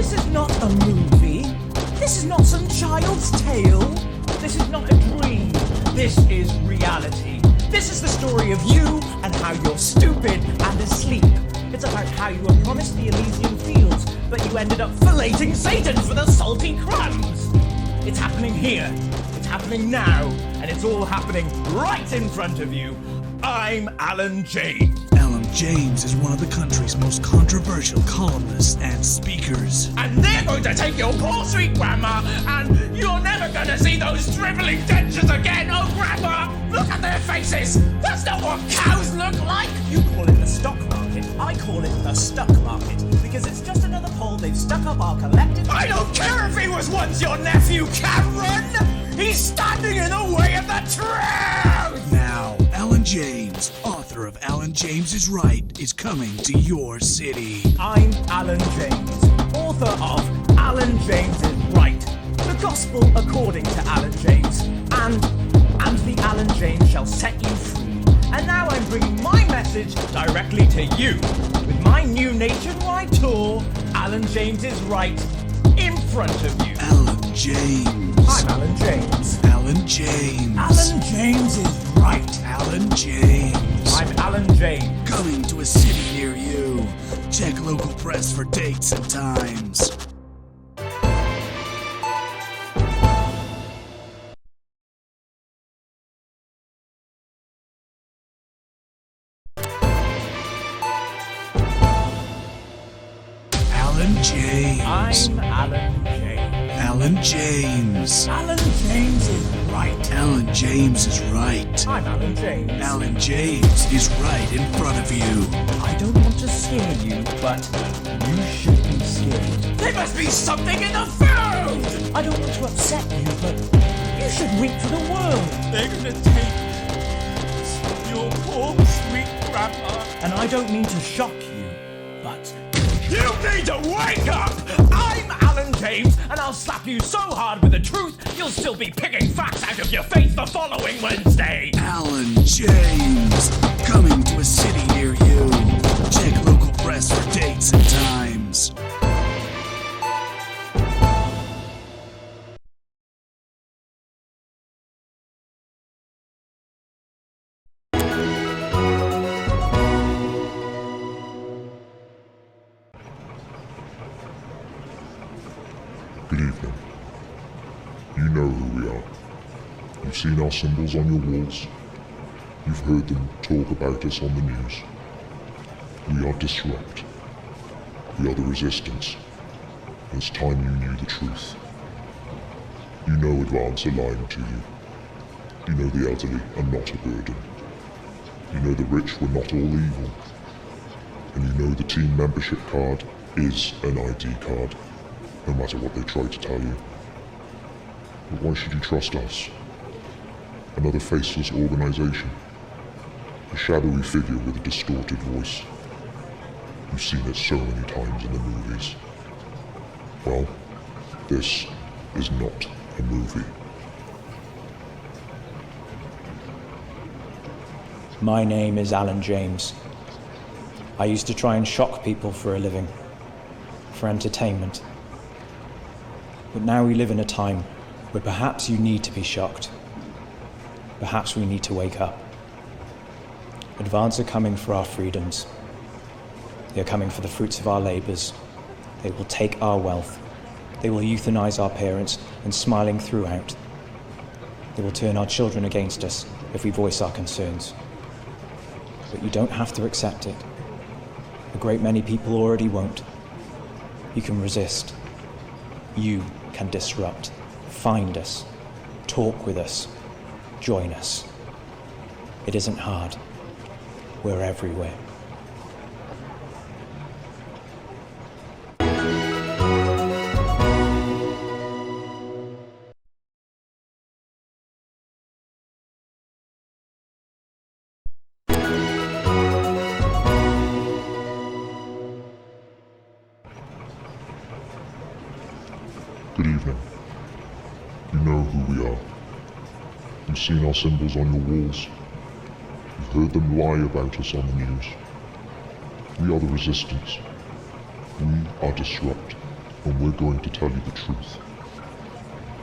This is not a movie. This is not some child's tale. This is not a dream. This is reality. This is the story of you and how you're stupid and asleep. It's about how you were promised the Elysian fields, but you ended up filleting Satan for the salty crumbs. It's happening here. It's happening now. And it's all happening right in front of you. I'm Alan James. Alan James is one of the country's most controversial columnists and speakers. And they're going to take your poor sweet grandma, and you're never going to see those dribbling dentures again. Oh, grandma, look at their faces. That's not what cows look like. You call it the stock market. I call it the stuck market, because it's just another pole they've stuck up our collective... I don't care if he was once your nephew, Cameron. He's standing in the way of the truth. Now, Alan James, author of Alan James is Right, is coming to your city. I'm Alan James, author of Alan James is Right, the gospel according to Alan James, and the Alan James shall set you free. And now I'm bringing my message directly to you with my new nationwide tour, Alan James is Right, in front of you. Alan James. I'm Alan James. Alan James. Alan James is Right. Alan James. I'm Alan James. Coming to a city near you. Check local press for dates and times. Alan James. I'm Alan James. Alan James. Alan James is Right. Alan James is right. I'm Alan James. Alan James is right in front of you. I don't want to scare you, but you should be scared. There must be something in the food! I don't want to upset you, but you should weep for the world. They're gonna take your poor sweet grandma. And I don't mean to shock you, but you need to wake up! I'm Alan James, and I'll slap you so hard with the truth, you'll still be picking facts out of your face the following Wednesday. Alan James, coming to a city near you. Check local press for dates and times. Good evening. You know who we are. You've seen our symbols on your walls. You've heard them talk about us on the news. We are Disrupt. We are the Resistance. It's time you knew the truth. You know advance are lying to you. You know the elderly are not a burden. You know the rich were not all evil. And you know the team membership card is an ID card, no matter what they try to tell you. But why should you trust us? Another faceless organization. A shadowy figure with a distorted voice. You've seen it so many times in the movies. Well, this is not a movie. My name is Alan James. I used to try and shock people for a living, for entertainment. But now we live in a time where perhaps you need to be shocked. Perhaps we need to wake up. Advance are coming for our freedoms. They are coming for the fruits of our labours. They will take our wealth. They will euthanize our parents and smiling throughout. They will turn our children against us if we voice our concerns. But you don't have to accept it. A great many people already won't. You can resist. You can disrupt. Find us. Talk with us. Join us. It isn't hard. We're everywhere. Good evening. You know who we are. You've seen our symbols on your walls. You've heard them lie about us on the news. We are the Resistance. We are Disrupt. and we're going to tell you the truth.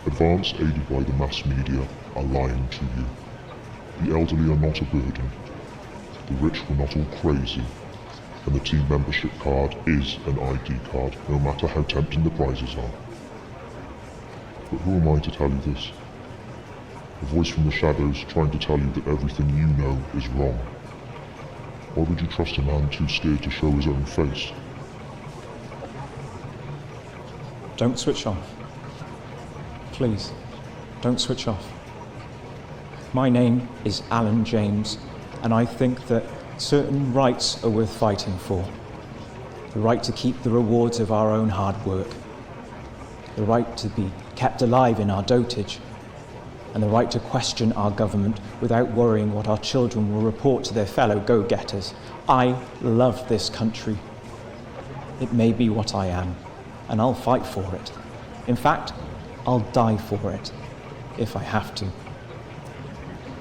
Advance, aided by the mass media, are lying to you. The elderly are not a burden. The rich were not all crazy. And the team membership card is an ID card, no matter how tempting the prizes are. But who am I to tell you this? A voice from the shadows trying to tell you that everything you know is wrong. Why would you trust a man too scared to show his own face? Don't switch off. Please, don't switch off. My name is Alan James, and I think that certain rights are worth fighting for. The right to keep the rewards of our own hard work. The right to be kept alive in our dotage. And the right to question our government without worrying what our children will report to their fellow go-getters. I love this country. It may be what I am, and I'll fight for it. In fact, I'll die for it, if I have to.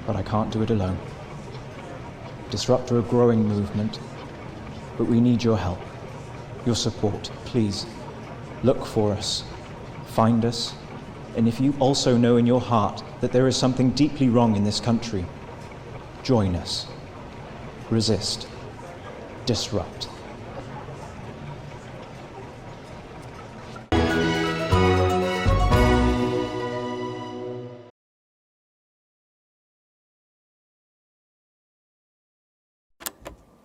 But I can't do it alone. Disrupt are a growing movement, but we need your help, your support. Please, look for us, find us, and if you also know in your heart that there is something deeply wrong in this country, join us. Resist. Disrupt.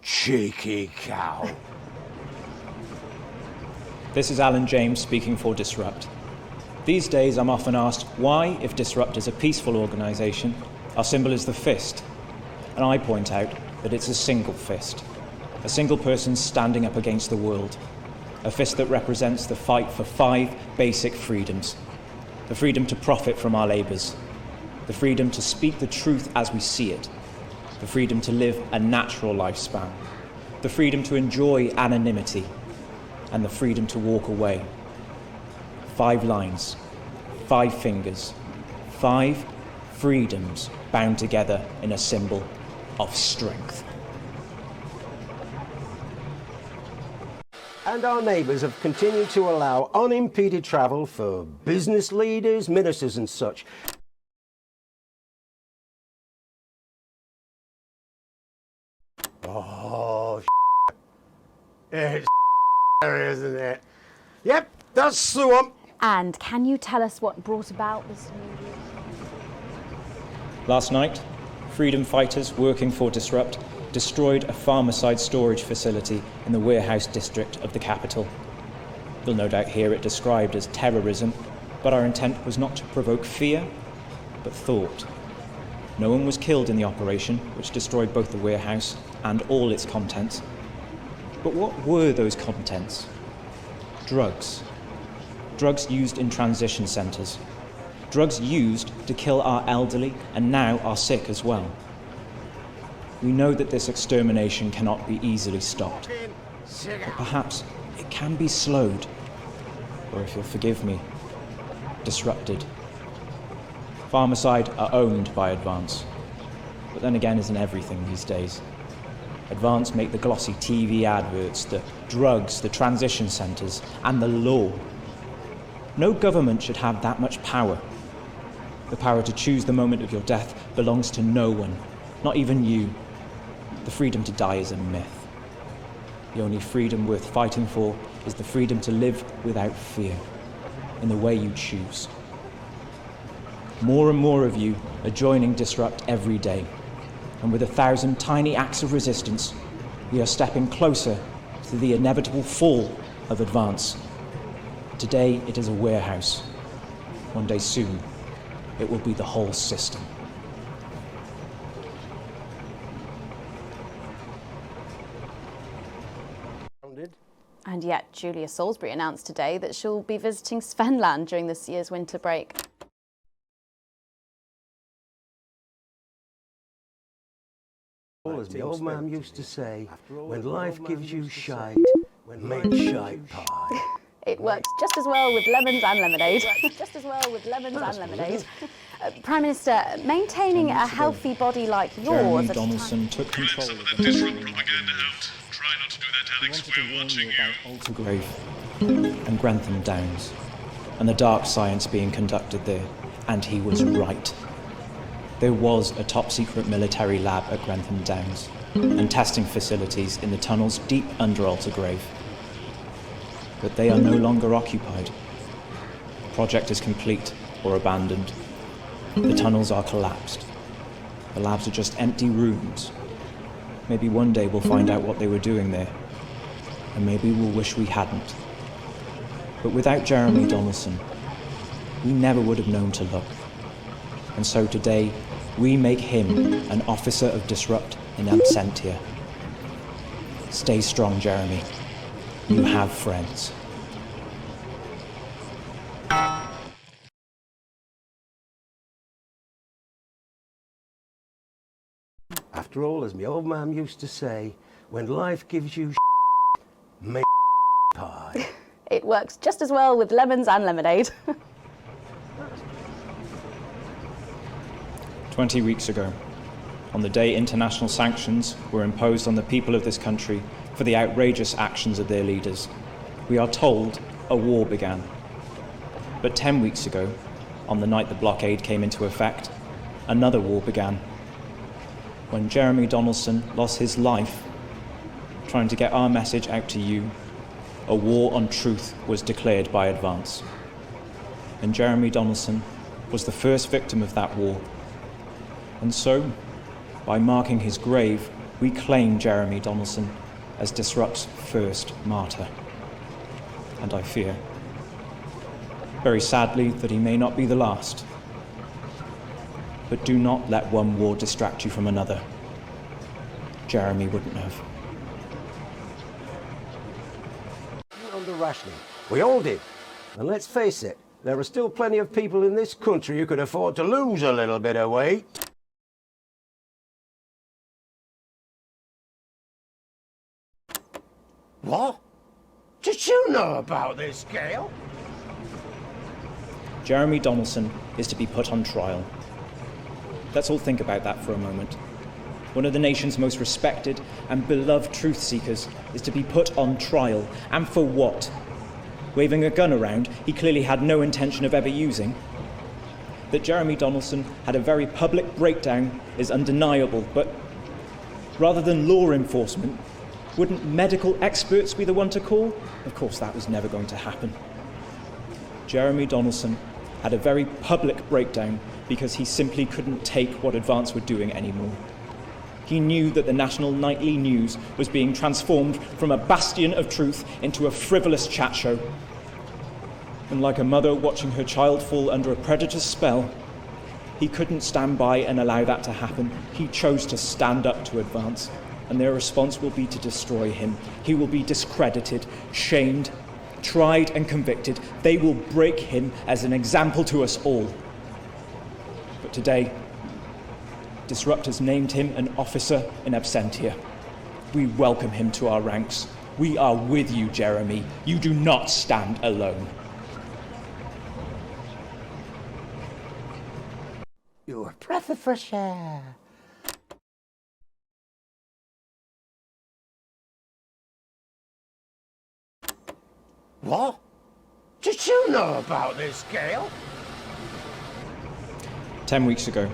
Cheeky cow. This is Alan James speaking for Disrupt. These days I'm often asked why, if Disrupt is a peaceful organisation, our symbol is the fist. And I point out that it's a single fist. A single person standing up against the world. A fist that represents the fight for 5 basic freedoms. The freedom to profit from our labours. The freedom to speak the truth as we see it. The freedom to live a natural lifespan. The freedom to enjoy anonymity. And the freedom to walk away. 5 lines, 5 fingers, 5 freedoms bound together in a symbol of strength. And our neighbours have continued to allow unimpeded travel for business leaders, ministers and such. Oh, it's isn't it? Yep, that's the one. And can you tell us what brought about this new... Last night, freedom fighters working for Disrupt destroyed a farmer-side storage facility in the warehouse district of the capital. You'll no doubt hear it described as terrorism, but our intent was not to provoke fear, but thought. No one was killed in the operation, which destroyed both the warehouse and all its contents. But what were those contents? Drugs. Drugs used in transition centres. Drugs used to kill our elderly and now our sick as well. We know that this extermination cannot be easily stopped. But perhaps it can be slowed, or if you'll forgive me, disrupted. Farmerside are owned by Advance, but then again isn't everything these days. Advance make the glossy TV adverts, the drugs, the transition centres, and the law. No government should have that much power. The power to choose the moment of your death belongs to no one, not even you. The freedom to die is a myth. The only freedom worth fighting for is the freedom to live without fear, in the way you choose. More and more of you are joining Disrupt every day, and with 1,000 tiny acts of resistance, we are stepping closer to the inevitable fall of Advance. Today it is a warehouse. One day soon, it will be the whole system. And yet Julia Salisbury announced today that she'll be visiting Svenland during this year's winter break. As the old man used to say, when life gives you shite, make shite pie. It works just as well with lemons and lemonade. Prime Minister, maintaining a healthy body like yours... Jeremy Donaldson took control of the Disrupt propaganda out. Try not to do that, Alex. We're watching you. Altagrave. And on Grantham Downs, and the dark science being conducted there, and he was right. There was a top-secret military lab at Grantham Downs, and testing facilities in the tunnels deep under Altergrave. But they are no longer occupied. The project is complete or abandoned. The tunnels are collapsed. The labs are just empty rooms. Maybe one day we'll find out what they were doing there, and maybe we'll wish we hadn't. But without Jeremy Donaldson, we never would have known to look. And so today, we make him an officer of Disrupt in absentia. Stay strong, Jeremy. You have friends. After all, as my old man used to say, when life gives you make pie. It works just as well with lemons and lemonade. 20 weeks ago, on the day international sanctions were imposed on the people of this country for the outrageous actions of their leaders, we are told a war began. But 10 weeks ago, on the night the blockade came into effect, another war began. When Jeremy Donaldson lost his life trying to get our message out to you, a war on truth was declared by Advance. And Jeremy Donaldson was the first victim of that war. And so, by marking his grave, we claim Jeremy Donaldson as Disrupt's first martyr. And I fear, very sadly, that he may not be the last. But do not let one war distract you from another. Jeremy wouldn't have. Under rationing. We all did. And let's face it, there are still plenty of people in this country who could afford to lose a little bit of weight. What? Did you know about this, Gale? Jeremy Donaldson is to be put on trial. Let's all think about that for a moment. One of the nation's most respected and beloved truth seekers is to be put on trial. And for what? Waving a gun around he clearly had no intention of ever using. That Jeremy Donaldson had a very public breakdown is undeniable, but rather than law enforcement, wouldn't medical experts be the one to call? Of course, that was never going to happen. Jeremy Donaldson had a very public breakdown because he simply couldn't take what Advance were doing anymore. He knew that the national nightly news was being transformed from a bastion of truth into a frivolous chat show. And like a mother watching her child fall under a predator's spell, he couldn't stand by and allow that to happen. He chose to stand up to Advance, and their response will be to destroy him. He will be discredited, shamed, tried and convicted. They will break him as an example to us all. But today, Disrupt has named him an officer in absentia. We welcome him to our ranks. We are with you, Jeremy. You do not stand alone. You're a breath of fresh air. What? Did you know about this, Gale? 10 weeks ago,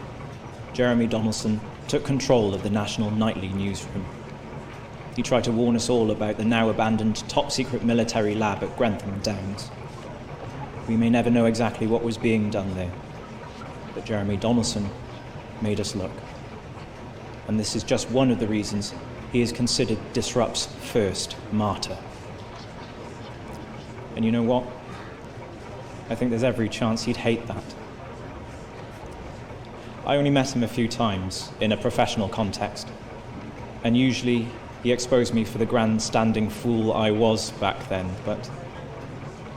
Jeremy Donaldson took control of the national nightly newsroom. He tried to warn us all about the now abandoned top-secret military lab at Grantham Downs. We may never know exactly what was being done there, but Jeremy Donaldson made us look. And this is just one of the reasons he is considered Disrupt's first martyr. And you know what? I think there's every chance he'd hate that. I only met him a few times in a professional context, and usually he exposed me for the grandstanding fool I was back then, but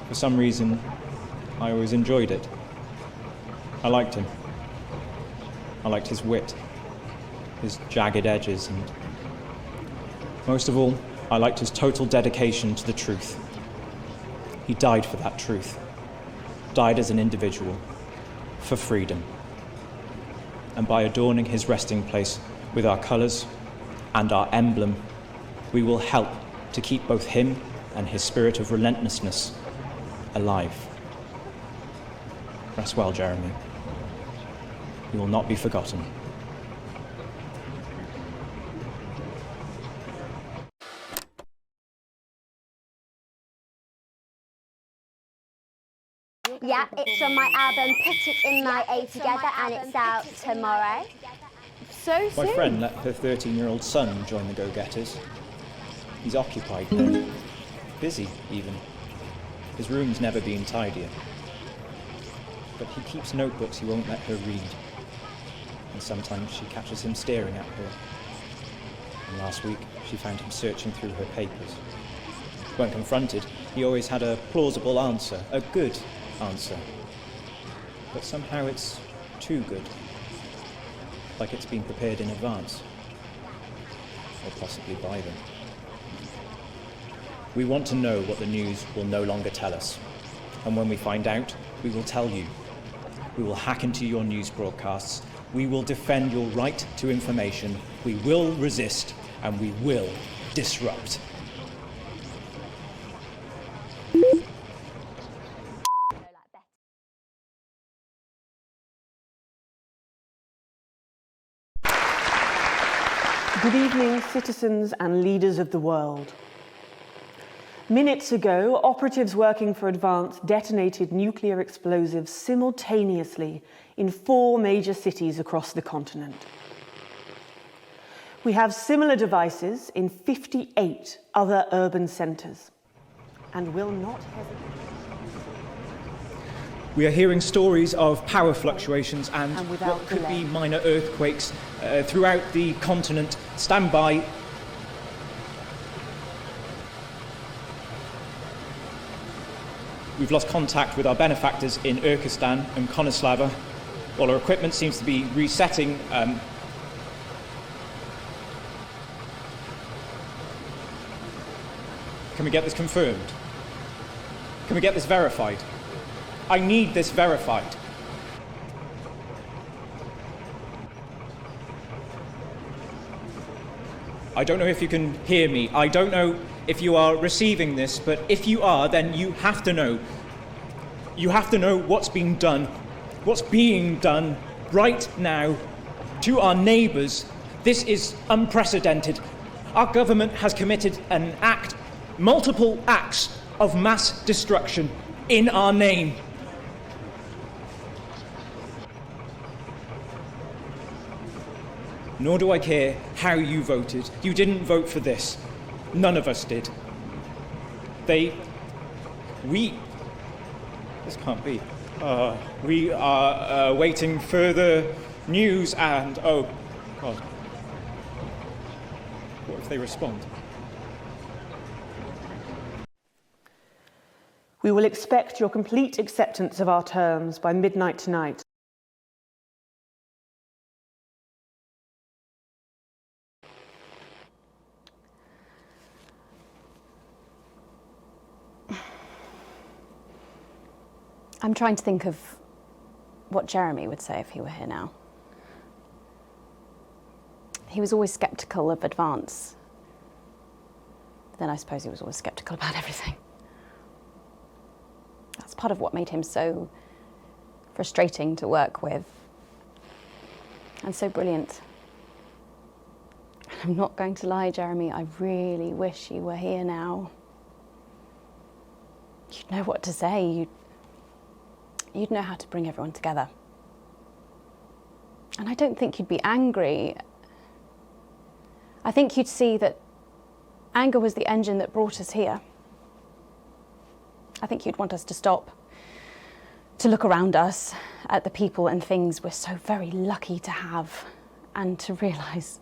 for some reason I always enjoyed it. I liked him. I liked his wit, his jagged edges, and most of all, I liked his total dedication to the truth. He died for that truth, died as an individual, for freedom. And by adorning his resting place with our colours and our emblem, we will help to keep both him and his spirit of relentlessness alive. Rest well, Jeremy. You will not be forgotten. Yep, it's from my album Put It In My A Together, and it's out tomorrow. So soon. My friend let her 13-year-old son join the Go-Getters. He's occupied there. Busy, even. His room's never been tidier. But he keeps notebooks he won't let her read. And sometimes she catches him staring at her. And last week, she found him searching through her papers. When confronted, he always had a plausible answer, a good answer. But somehow it's too good. Like it's been prepared in advance. Or possibly by them. We want to know what the news will no longer tell us. And when we find out, we will tell you. We will hack into your news broadcasts. We will defend your right to information. We will resist, and we will disrupt. Good evening, citizens and leaders of the world. Minutes ago, operatives working for Advance detonated nuclear explosives simultaneously in 4 major cities across the continent. We have similar devices in 58 other urban centres and will not hesitate. We are hearing stories of power fluctuations and without what could delay. be minor earthquakes throughout the continent. Stand by. We've lost contact with our benefactors in Urkistan and Konoslava. While our equipment seems to be resetting, can we get this confirmed? Can we get this verified? I need this verified. I don't know if you can hear me. I don't know if you are receiving this, but if you are, then you have to know. You have to know what's being done right now to our neighbours. This is unprecedented. Our government has committed multiple acts of mass destruction in our name. Nor do I care how you voted. You didn't vote for this. None of us did. This can't be. We are awaiting further news and, oh, God. What if they respond? We will expect your complete acceptance of our terms by midnight tonight. I'm trying to think of what Jeremy would say if he were here now. He was always sceptical of Advance. But then I suppose he was always sceptical about everything. That's part of what made him so frustrating to work with and so brilliant. I'm not going to lie, Jeremy, I really wish you were here now. You'd know what to say. You'd know how to bring everyone together. And I don't think you'd be angry. I think you'd see that anger was the engine that brought us here. I think you'd want us to stop, to look around us at the people and things we're so very lucky to have, and to realise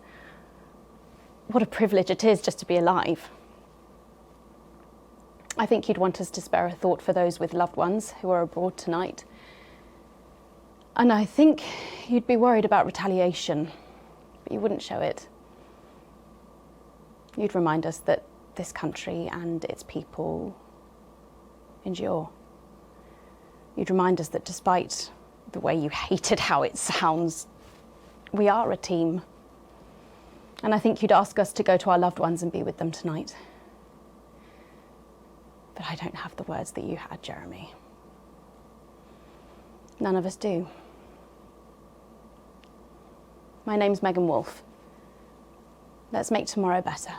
what a privilege it is just to be alive. I think you'd want us to spare a thought for those with loved ones who are abroad tonight. And I think you'd be worried about retaliation, but you wouldn't show it. You'd remind us that this country and its people endure. You'd remind us that despite the way you hated how it sounds, we are a team. And I think you'd ask us to go to our loved ones and be with them tonight. But I don't have the words that you had, Jeremy. None of us do. My name's Megan Wolfe. Let's make tomorrow better.